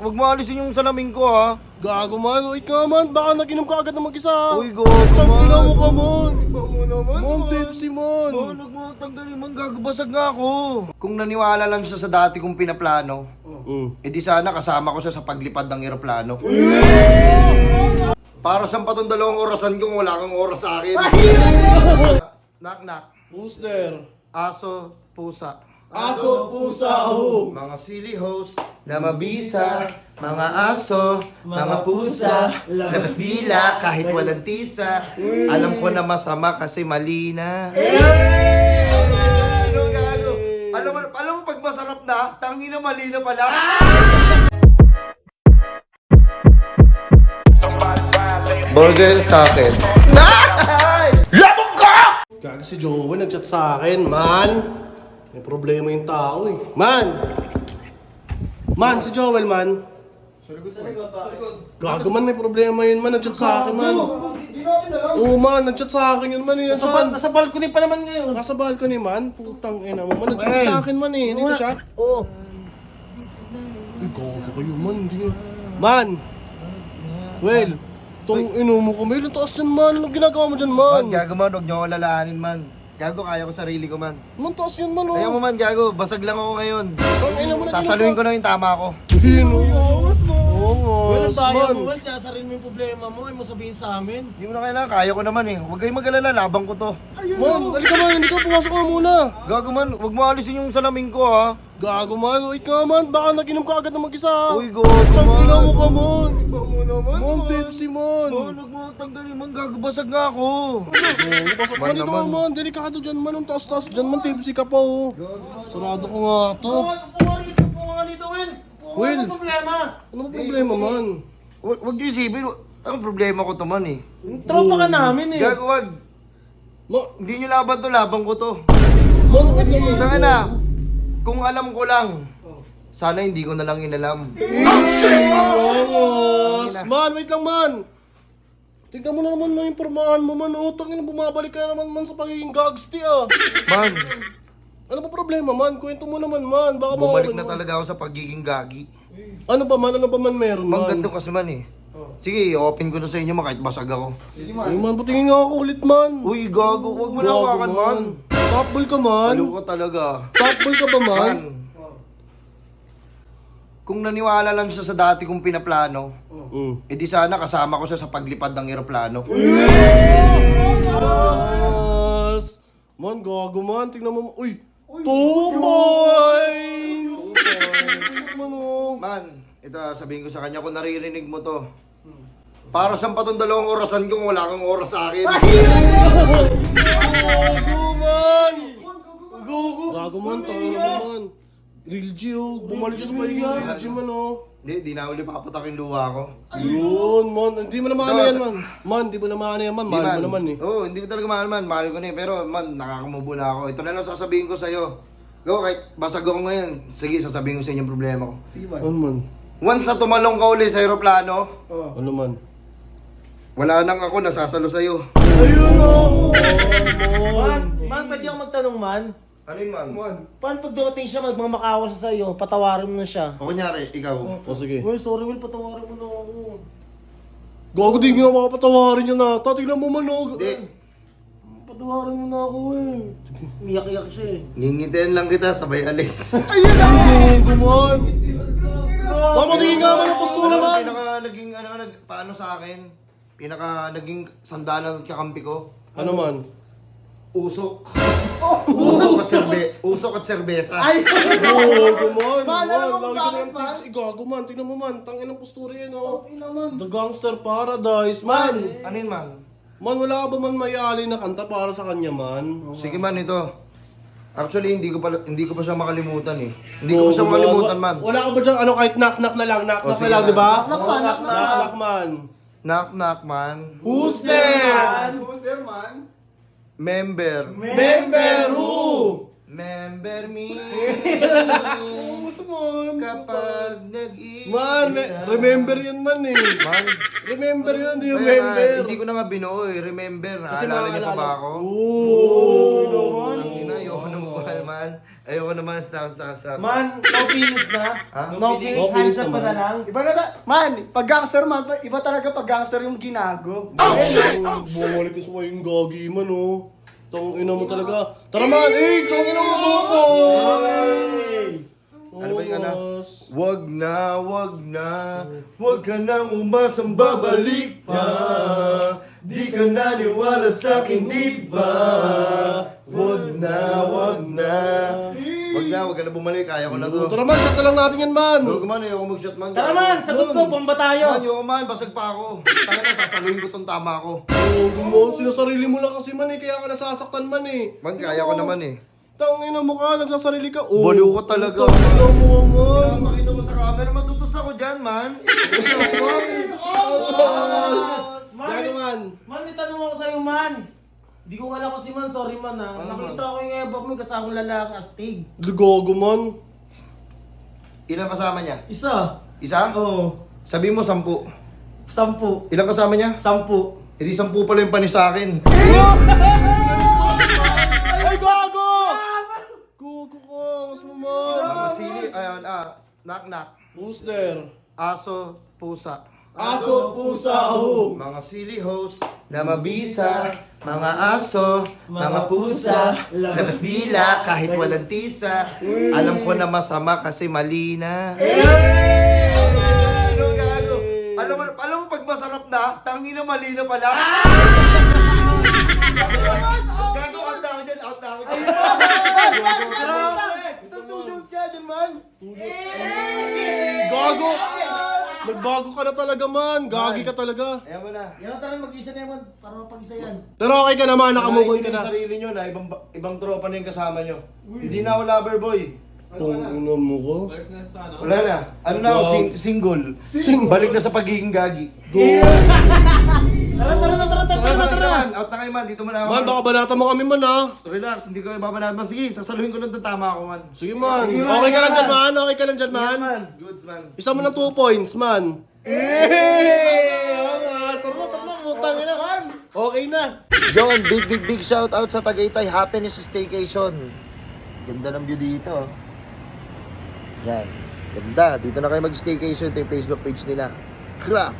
Huwag mo alisin yung salamin ko, ha? Gago man, wait nga man, baka naginom ka agad ng mag-isa. Uy, gago man. Tangina mo ka man. Iba mo naman, Man, tipsy man. Man, huwag mo tanggalin, man. Gagabasag nga ako. Kung naniwala lang siya sa dati kong pinaplano, edi sana kasama ko siya sa paglipad ng eroplano. Para sa patong 2 orasan kung wala kang oras sa akin. Knock, knock. Who's there? Aso, pusa. Aso, pusa, ho. Mga silly host na mabisa, mga aso, mga pusa, labas dila kahit walang tisa. Alam ko na masama kasi mali na. Ano gago? Alam mo pag masarap na, tangina mali na pala. Burger sa akin. Labog ka! Gago si Joel, nag-chat sa akin, man. May problema yung tao eh. Man! Man, si Joel, man. Gago man, may problema yun, man. Nag-chat sa akin, man. Oo, man. Nag-chat sa akin yun, man. Nasa balcony pa naman ngayon. Nasa balcony, man. Putang ina mo, man. Nag-chat sa akin, man eh. Hindi na siya? Oo. Ay, gago kayo, man. Hindi nyo. Man! Well, tong ino mo ko. May ilang taas dyan, man. Anong ginagawa mo dyan, man? Man, gago man, huwag niyo ako lalaanin, man. Gago, kaya ko sarili ko, man. Man, taas yun, man, oh. Kaya mo, man, gago. Basag lang ako ngayon. Ang ina mo na Sasaluhin ko na yung tama ko. Oo, Walang bayan man. mo, Wal. Sasarin mo yung problema mo. Ay mo sabihin sa amin. Hindi mo na kailangan, kaya ko naman eh. Huwag kayong mag-alala, labang ko to. Man, halika man, hindi ka pumasok ka muna. Gago man, huwag mo alisin yung salamin ko, ha? Gago man, wait nga man, baka naginom ka agad ng mag-isa. Uy, gago Tangina mo ka man. man. Iba mo naman, Man, tipsy man. Man, huwag mo tanggalin, man. Gagabasag nga ako. Pasok Man ka dito naman. man, delikado dyan man, ang taas-taas dyan man, tipsy ka pa oh. Sarado ko nga to. Pumunga nga dito, Will. Will. Ano problema? Ano ba problema man? Huwag niyo isipin, ang problema ko to, man eh. Tropa ka namin eh. Gago, wag. Hindi niyo laban to, laban ko to. Man, wait nga man. Tanga na, kung alam ko lang, sana hindi ko na lang inalam. Vamos! Man, wait lang man. Tingnan mo na naman yung pormahan mo man, oh. Tangina, bumabalik ka na naman man sa pagiging gagsty ah. Man, Ano ba problema man? Kwento mo naman man, baka bumalik mawalan na mo. talaga ako sa pagiging gagi. Ano ba man meron man? Man, ganito kasi man eh. Sige, open ko na sa inyo man kahit basag ako. Ay man, patingin nga ako ulit man. Uy, gago, huwag mo na Gago, hawakan, man. Topball ka man? Alam ko talaga. Topball ka ba man? Man, kung naniwala lang siya sa dati kong pinaplano, edi sana kasama ko siya sa paglipad ng eroplano. Yes! Man, gago man. Tingnan mo. Uy! 2 points! 2 points! Man, oh. Man, ito sabihin ko sa kanya kung naririnig mo to. Para sa patong 2 orasan kung wala kang oras sa akin. Gago man! Gago man, tangin mo man. Real G oh. Bumalik siya sa pagiging real G man oh. Hindi na uli papatak yung luha ko. Yun man. Hindi mo na maano yan man. Man, hindi mo na maano yan man. Hindi, Mahal mo naman eh. Oo, hindi ko talaga mahal man. Mahal ko na eh. Pero man, nakakamubo na ako. Ito na lang sasabihin ko sa'yo. Go, kahit basag ako ngayon. Sige, sasabihin ko sa inyo yung problema ko. Ano man? Once na tumalong ka uli sa aeroplano, Ano man? wala nang ako nasasalo sa'yo. Man, pwede ako magtanong, man. Ano yun, man? Paano pag dumating siya, magmamakaawa sa sa'yo, patawarin mo na siya? O kunyari, ikaw. O sige. Well, sorry, Will, patawarin mo na ako. Gago di nga makapatawarin niya na. Tingnan mo man oh. Hindi, Patawarin mo na ako, eh. Iyak-iyak siya eh. ngingitin lang kita, sabay alis. Gago man. Mama, tingin nga man ang postura man. Pinaka naging, paano sa akin? Pinaka naging sandalan at kakampi ko. Ano man? Usok. Usok at serbesa. Gago man. Man, alam mo Lagi ka bakit, ng man? tips. Gago man. Tingnan mo man. Tangin ang postura yan oh. The Gangster Paradise. Man. Ano yun, man? Man, wala ka ba man mayali na kanta para sa kanya man? Sige man, ito. Actually, hindi ko pa siya makalimutan eh. Hindi ko pa siya makalimutan, man. Wala ka ba dyan, ano, kahit knock-knock na lang, knock-knock sige na lang, na. di ba? Knock-knock man. Knock-knock man. Knock-knock, man. Who's there? Member. Member who? Member me. Kapag nag-iisa. Man, remember yun man eh. Man, Remember yun, di kaya nga, remember. hindi ko na nga binuo eh. Remember. Kasi Naalala niyo pa ba ako? Oo. Ang ina, ayoko na mahal, man. Ayoko naman, stop. Man, no feelings na. Ha? No feelings, No feelings hands up pa naman. na lang. Iba na man, pag gangster man, iba talaga pag gangster yung ginago. Bumalik ko sa yung gagi man, oh. Tang ina mo talaga. Tara man, tang ina mo to po. Ano ba yung ano? Wag na, wag ka nang umasang babalik pa. Di ka naniwala sa'kin, di ba? Wag na. Wag ka na bumalik, kaya ko na to. Tara man, shot na lang natin yan man. Huwag man, ayoko mag-shot man. Tara man, sagot ko, bomba tayo. Man, ayoko man, basag pa ako. Taka na, sasaluhin ko tong tama ko. Oh, gumawa, sinasarili mo lang kasi man eh, kaya ka nasasaktan man eh. Man, kaya ko naman eh. Tang ina mo ka, nagsasarili ka. Oh. Baliw ko talaga. Tang ina mo man. Makita mo sa camera, matutos ako dyan, man. Gano man. Man, may tanong ako sa'yo, man. Di ko alam kasi man, sorry man ha. Nakita ko yung ebak mo kasamang lalaki astig. Ligogo man. Ilang kasama niya? Isa. Isa? Oo. Sabi mo, 10. 10. Ilang kasama niya? 10. Hindi 10 pala yung panis sa akin. Ay, gago! Gugo ko, mas mo man. Mga sili, ayun, knock. Who's there? Aso, pusa. Aso, pusa, oh. Mga silly host na mabisa, mga aso, mga pusa, labas dila kahit walang tisa. Alam ko na masama kasi mali na. Ano gago? Alam mo pag masarap na, tangi na mali na pala. Gago, out na ako dyan. Isang tudyos ka dyan, man. Gago! Nagbago ka na talaga man. Gagi ka talaga. Ayan mo na. Yan tara mag-isa na yan, para mapag-isa yan. Pero okay ka naman, nakamove on ka Sanayin na. niyo yung sarili nyo na ibang tropa na yung kasama nyo. Hindi na ako lover boy. Tang ina mo ko. Wala na. Ano na ako, single. Balik na sa pagiging gagi. Tara. Man, out na kayo man, dito mo na ako. Man, baka banata mo kami man ha. Relax, hindi ko ibabanat man. Sige, sasaluhin ko ng tama ako man. Sige man. Okay ka lang dyan man. Okay ka lang dyan man. Goods man. Isa mo ng 2 points man. Sarap na, putang ina man. Okay na. Yon, big shout out sa Tagaytay Happiness Staycation. Ganda ng view dito. Yan. Ganda. Dito na kayo mag-staycation. Ito yung Facebook page nila. Crap!